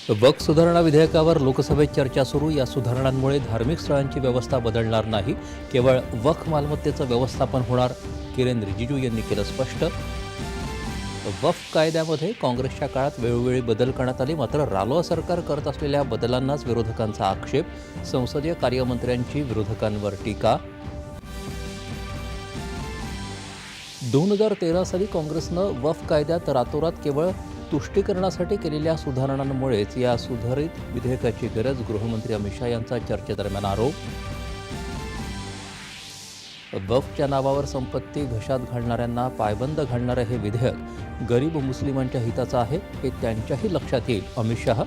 वक्फ सुधारणा विधेयकावर लोकसभेत चर्चा सुरू. या सुधारणांमुळे धार्मिक स्थळांची व्यवस्था बदलणार नाही, केवळ वक्फ मालमत्तेचं व्यवस्थापन होणार. किरेन रिजिजू यांनी केलं स्पष्ट. वक्फ कायद्यामध्ये काँग्रेसच्या काळात वेळोवेळी बदल करण्यात आले, मात्र रालोआ सरकार करत असलेल्या बदलांनाच विरोधकांचा आक्षेप. संसदीय कार्यमंत्र्यांची विरोधकांवर टीका. 2013 साली काँग्रेसनं वक्फ कायद्यात रातोरात केवळ तुष्टीकरणासाठी केलेल्या सुधारणांमुळेच या सुधारित विधेयकाची गरज. गृहमंत्री अमित शहा यांचा चर्चेदरम्यान आरोप. वक्फच्या नावावर संपत्ती घशात घालणाऱ्यांना पायबंद घालणारं हे विधेयक गरीब मुस्लिमांच्या हिताचं आहे, हे त्यांच्याही लक्षात येईल. अमित शहा.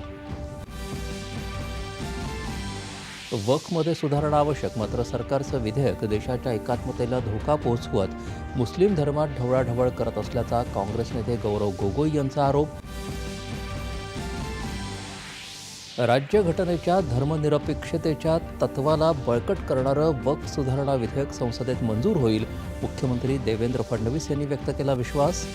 वक्फमध्ये सुधारणा आवश्यक, मात्र सरकारचं विधेयक देशाच्या एकात्मतेला धोका पोहोचवत मुस्लिम धर्मात ढवळाढवळ करत असल्याचा काँग्रेस नेते गौरव गोगोई यांचा आरोप. राज्यघटनेच्या धर्मनिरपेक्षतेच्या तत्वाला बळकट करणारं वक्फ सुधारणा विधेयक संसदेत मंजूर होईल. मुख्यमंत्री देवेंद्र फडणवीस यांनी व्यक्त केला विश्वास.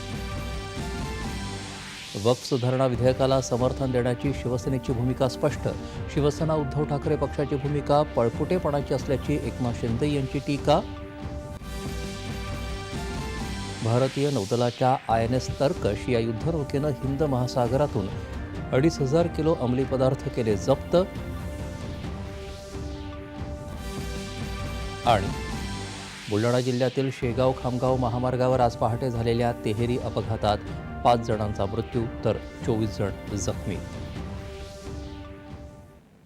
वक्फ सुधारणा विधेयकाला समर्थन देण्याची शिवसेनेची भूमिका स्पष्ट. शिवसेना उद्धव ठाकरे पक्षाची भूमिका पळपुटेपणाची असल्याची एकनाथ शिंदे यांची टीका. भारतीय नौदलाच्या INS तर्कश या युद्धनौकेनं हिंद महासागरातून 2,500 किलो अंमली पदार्थ केले जप्त. आणि बुलढाणा जिल्ह्यातील शेगाव खामगाव महामार्गावर आज पहाटे झालेल्या तिहेरी अपघातात 5 जणांचा मृत्यू तर 24 जण जखमी.